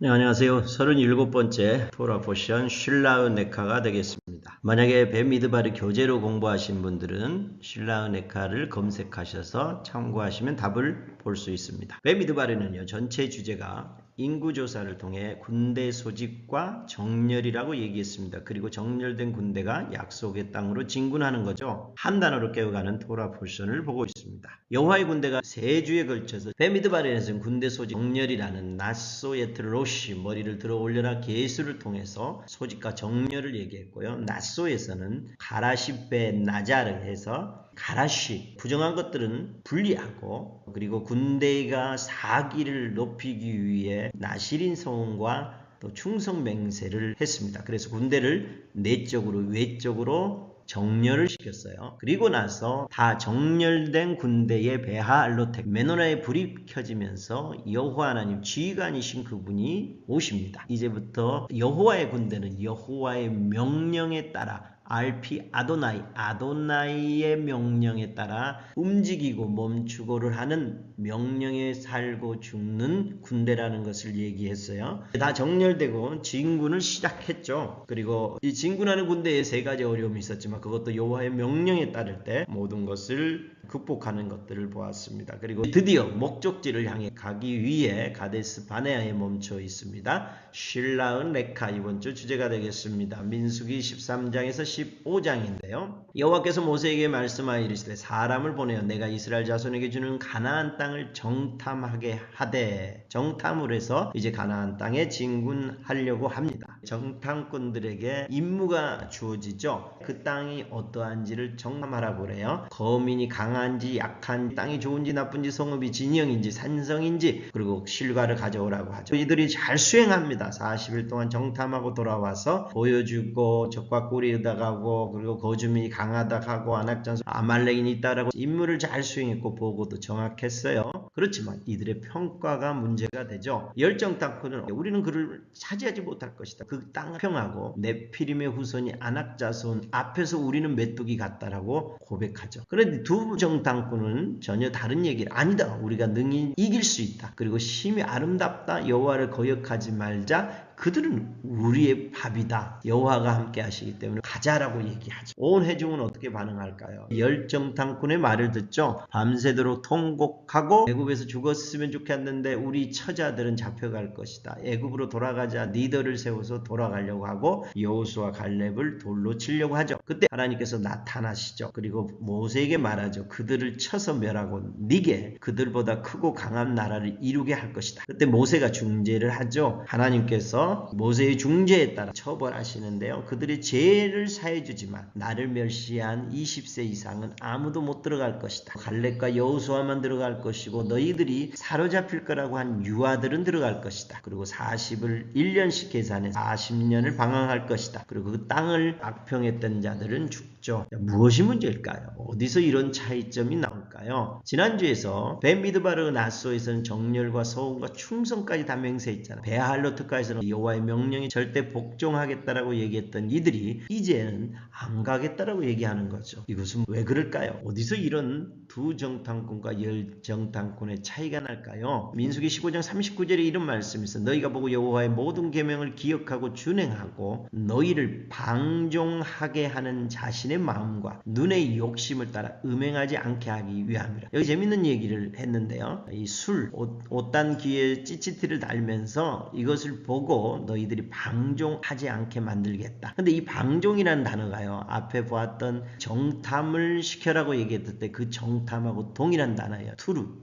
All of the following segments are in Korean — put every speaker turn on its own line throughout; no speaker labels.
네, 안녕하세요. 37번째 토라 포션 쉴라흐 네카가 되겠습니다. 만약에 벤미드바르 교재로 공부하신 분들은 쉴라흐 네카를 검색하셔서 참고하시면 답을 볼 수 있습니다. 벤미드바르는요, 전체 주제가 인구조사를 통해 군대 소집과 정렬이라고 얘기했습니다. 그리고 정렬된 군대가 약속의 땅으로 진군하는 거죠. 한 단어로 깨어가는 토라 포션을 보고 있습니다. 여호와의 군대가 세 주에 걸쳐서 벤미드바르에서는 군대 소집 정렬이라는 나소예트 로시 머리를 들어 올려라 계수를 통해서 소집과 정렬을 얘기했고요. 나소에서는 가라시베 나자를 해서 가라시 부정한 것들은 분리하고, 그리고 군대가 사기를 높이기 위해 나시린 소원과 또 충성 맹세를 했습니다. 그래서 군대를 내적으로 외적으로 정렬을 시켰어요. 그리고 나서 다 정렬된 군대의 베하 알로텍 메노라의 불이 켜지면서 여호와 하나님 지휘관이신 그분이 오십니다. 이제부터 여호와의 군대는 여호와의 명령에 따라 RP 아도나이의 명령에 따라 움직이고 멈추고를 하는, 명령에 살고 죽는 군대라는 것을 얘기했어요. 다 정렬되고 진군을 시작했죠. 그리고 이 진군하는 군대에 세 가지 어려움이 있었지만 그것도 여호와의 명령에 따를 때 모든 것을 극복하는 것들을 보았습니다. 그리고 드디어 목적지를 향해 가기 위해 가데스 바네아에 멈춰 있습니다. 쉴라흐 네카 이번 주 주제가 되겠습니다. 민수기 13장에서 15장인데요. 여호와께서 모세에게 말씀하여 이르시되 사람을 보내어 내가 이스라엘 자손에게 주는 가나안 땅을 정탐하게 하되, 정탐을 해서 이제 가나안 땅에 진군하려고 합니다. 정탐꾼들에게 임무가 주어지죠. 그 땅이 어떠한지를 정탐하라고 그래요. 거민이 강한지 약한지, 땅이 좋은지 나쁜지, 성읍이 진영인지 산성인지, 그리고 실과를 가져오라고 하죠. 이들이 잘 수행합니다. 40일 동안 정탐하고 돌아와서 보여주고 적과 꿀이 얻어가고, 그리고 거주민이 강하다 하고 안악장소 아말렉인이 있다라고 임무를 잘 수행했고 보고도 정확했어요. 그렇지만 이들의 평가가 문제가 되죠. 열정탐꾼은 우리는 그를 차지하지 못할 것이다. 그 땅 평하고 네피림의 후손이 안악자손 앞에서 우리는 메뚜기 같다라고 고백하죠. 그런데 두 정탐꾼은 전혀 다른 얘기를, 아니다, 우리가 능히 이길 수 있다, 그리고 심히 아름답다, 여호와를 거역하지 말자, 그들은 우리의 밥이다, 여호와가 함께 하시기 때문에 가자라고 얘기하죠. 온 회중은 어떻게 반응할까요? 열정탐꾼의 말을 듣죠. 밤새도록 통곡하고 애굽에서 죽었으면 좋겠는데 우리 처자들은 잡혀갈 것이다, 애굽으로 돌아가자, 리더를 세워서 돌아가려고 하고 여호수아 갈렙을 돌로 치려고 하죠. 그때 하나님께서 나타나시죠. 그리고 모세에게 말하죠. 그들을 쳐서 멸하고 네게 그들보다 크고 강한 나라를 이루게 할 것이다. 그때 모세가 중재를 하죠. 하나님께서 모세의 중재에 따라 처벌하시는데요. 그들의 죄를 사해주지만 나를 멸시한 20세 이상은 아무도 못 들어갈 것이다. 갈렙과 여호수아만 들어갈 것이고 너희들이 사로잡힐 거라고 한 유아들은 들어갈 것이다. 그리고 40을 1년씩 계산해서 40년을 방황할 것이다. 그리고 그 땅을 악평했던 자들은 죽죠. 무엇이 문제일까요? 어디서 이런 차이점이 나올까요? 지난주에서 벤미드바르 나소에서는 정렬과 서원과 충성까지 다 맹세했잖아요. 베할로트카에서는 여호와의 명령에 절대 복종하겠다라고 얘기했던 이들이 이제는 안 가겠다라고 얘기하는 거죠. 이것은 왜 그럴까요? 어디서 이런 두 정탐꾼과 열 정탐꾼의 차이가 날까요? 민수기 15장 39절에 이런 말씀이 있어. 너희가 보고 여호와의 모든 계명을 기억하고 준행하고 너희를 방종하게 하는 자신의 마음과 눈의 욕심을 따라 음행하지 않게 하기 위함이라. 여기 재밌는 얘기를 했는데요. 이 술, 옷단 귀에 찌찌티를 달면서 이것을 보고 너희들이 방종하지 않게 만들겠다. 근데 이 방종이라는 단어가요, 앞에 보았던 정탐을 시켜라고 얘기했을 때 그 정탐하고 동일한 단어예요.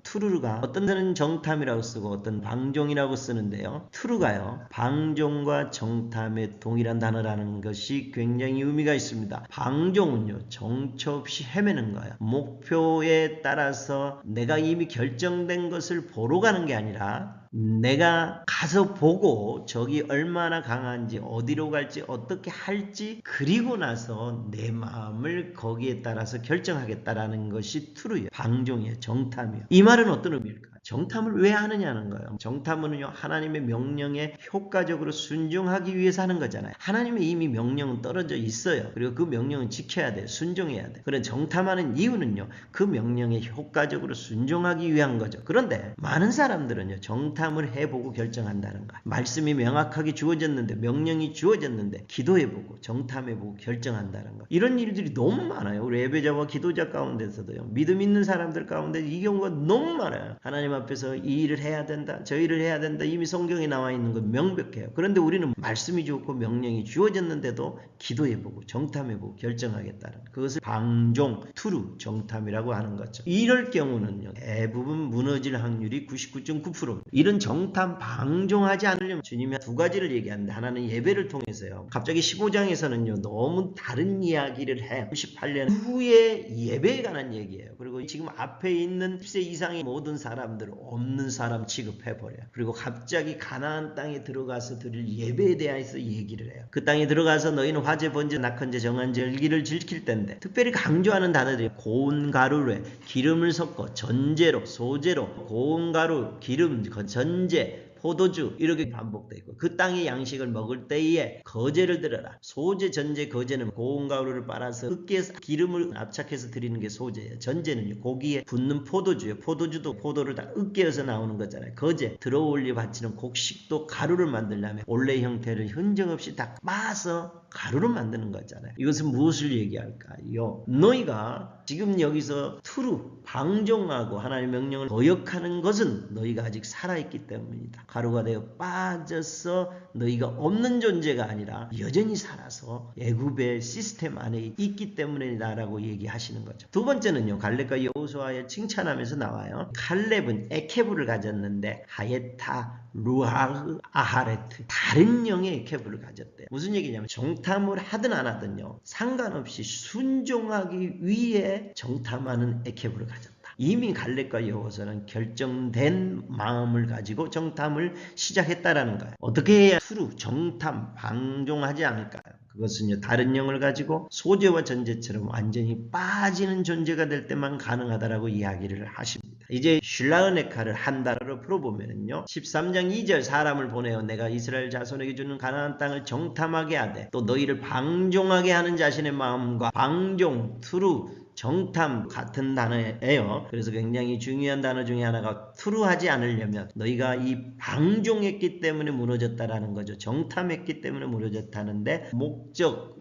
투르가 어떤 데는 정탐이라고 쓰고 어떤 방종이라고 쓰는데요. 투르가요, 방종과 정탐의 동일한 단어라는 것이 굉장히 의미가 있습니다. 방종은요, 정처 없이 헤매는 거예요. 목표에 따라서 내가 이미 결정된 것을 보러 가는 게 아니라 내가 가서 보고 적이 얼마나 강한지, 어디로 갈지, 어떻게 할지, 그리고 나서 내 마음을 거기에 따라서 결정하겠다라는 것이 투르예요. 방종이에요. 정탐이에요. 이 말은 어떤 의미일까? 정탐을 왜 하느냐는 거예요. 정탐은요, 하나님의 명령에 효과적으로 순종하기 위해서 하는 거잖아요. 하나님의 이미 명령은 떨어져 있어요. 그리고 그 명령은 지켜야 돼요. 순종해야 돼요. 그런 정탐하는 이유는요, 그 명령에 효과적으로 순종하기 위한 거죠. 그런데 많은 사람들은요, 정탐을 해보고 결정한다는 거예요. 말씀이 명확하게 주어졌는데, 명령이 주어졌는데 기도해보고 정탐해보고 결정한다는 거. 이런 일들이 너무 많아요. 우리 예배자와 기도자 가운데서도요. 믿음 있는 사람들 가운데 이 경우가 너무 많아요. 하나님 앞에서 이 일을 해야 된다, 저 일을 해야 된다. 이미 성경에 나와 있는 건 명백해요. 그런데 우리는 말씀이 좋고 명령이 주어졌는데도 기도해보고 정탐해보고 결정하겠다는, 그것을 방종, 투루, 정탐이라고 하는 거죠. 이럴 경우는요, 대부분 무너질 확률이 99.9%. 이런 정탐, 방종하지 않으려면 주님이 두 가지를 얘기하는데, 하나는 예배를 통해서요. 갑자기 15장에서는요, 너무 다른 이야기를 해요. 98년 후에 예배에 관한 얘기예요. 그리고 지금 앞에 있는 10세 이상의 모든 사람들 없는 사람 취급해버려요. 그리고 갑자기 가나안 땅에 들어가서 드릴 예배에 대해서 얘기를 해요. 그 땅에 들어가서 너희는 화제, 번제, 낙헌제, 정한제, 일기를 지킬 텐데, 특별히 강조하는 단어들이 고운 가루에 기름을 섞어 전제로, 소제로, 고운 가루, 기름, 전제, 포도주 이렇게 반복되어 있고, 그 땅의 양식을 먹을 때에 거제를 들어라. 소제, 전제, 거제는 고운 가루를 빨아서 으깨서 기름을 압착해서 드리는 게 소제예요. 전제는요, 고기에 붓는 포도주예요. 포도주도 포도를 다 으깨어서 나오는 거잖아요. 거제, 들어올려 바치는 곡식도 가루를 만들려면 원래 형태를 흔적 없이 다 빻아서 가루를 만드는 거잖아요. 이것은 무엇을 얘기할까요? 너희가 지금 여기서 투루, 방종하고 하나님의 명령을 거역하는 것은 너희가 아직 살아있기 때문이다. 가루가 되어 빠져서 너희가 없는 존재가 아니라 여전히 살아서 애굽의 시스템 안에 있기 때문이다 라고 얘기하시는 거죠. 두 번째는요, 갈렙과 여호수아를 칭찬하면서 나와요. 칼렙은 에케브를 가졌는데 하예타, 루하흐, 아하레트, 다른 영의 에케브를 가졌대요. 무슨 얘기냐면, 정탐을 하든 안 하든요, 상관없이 순종하기 위해 정탐하는 에케브를 가졌다. 이미 갈렙과 여호수아는 결정된 마음을 가지고 정탐을 시작했다라는 거예요. 어떻게 해야 투루, 정탐, 방종하지 않을까요? 그것은요, 다른 영을 가지고 소제와 전제처럼 완전히 빠지는 존재가 될 때만 가능하다라고 이야기를 하십니다. 이제 슐라흐네카를 한 단어로 풀어보면요, 13장 2절 사람을 보내어 내가 이스라엘 자손에게 주는 가나안 땅을 정탐하게 하되 또 너희를 방종하게 하는 자신의 마음과, 방종, 투루, 정탐 같은 단어예요. 그래서 굉장히 중요한 단어 중에 하나가, 투루하지 않으려면 너희가 이 방종했기 때문에 무너졌다라는 거죠. 정탐했기 때문에 무너졌다는데,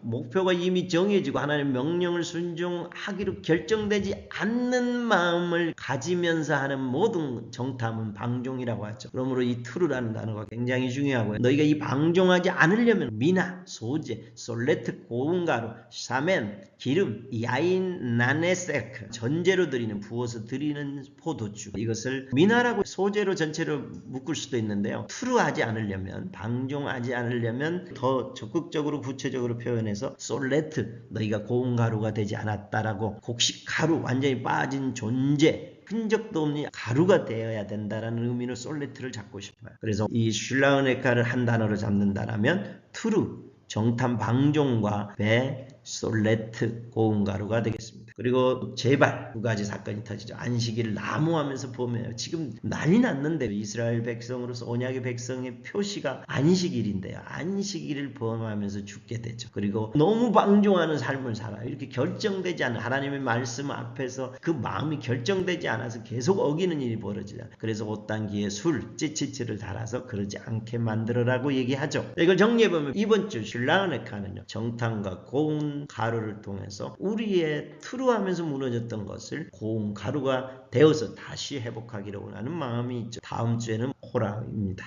목표가 이미 정해지고 하나님의 명령을 순종하기로 결정되지 않는 마음을 가지면서 하는 모든 정탐은 방종이라고 하죠. 그러므로 이 투루라는 단어가 굉장히 중요하고요. 너희가 이 방종하지 않으려면 미나, 소제, 솔레트, 고운 가루, 사멘, 기름, 야인, 나네세크, 전제로 드리는, 부어서 드리는 포도주, 이것을 미나라고 소제로 전체로 묶을 수도 있는데요, 투루하지 않으려면, 방종하지 않으려면 더 적극적으로 구체적으로 표현해서 솔레트, 너희가 고운 가루가 되지 않았다라고, 곡식 가루, 완전히 빠진 존재, 흔적도 없는 가루가 되어야 된다라는 의미로 솔레트를 잡고 싶어요. 그래서 이 슐라흐네카를 한 단어로 잡는다라면 투루, 정탐, 방종과 배, 솔레트, 고운 가루가 되겠습니다. 그리고 제발 두 가지 사건이 터지죠. 안식일을 나무하면서 보면 지금 난리 났는데, 이스라엘 백성으로서 언약의 백성의 표시가 안식일인데요, 안식일을 범하면서 죽게 되죠. 그리고 너무 방종하는 삶을 살아요. 이렇게 결정되지 않은 하나님의 말씀 앞에서 그 마음이 결정되지 않아서 계속 어기는 일이 벌어지잖아요. 그래서 옷단기에 술, 찌치치를 달아서 그러지 않게 만들어라고 얘기하죠. 이걸 정리해보면 이번 주 슐라흐네카는요, 정탐과 고운 가루를 통해서 우리의 투루하면서 무너졌던 것을 고운 가루가 되어서 다시 회복하기로 원하는 마음이 있죠. 다음 주에는 호라입니다.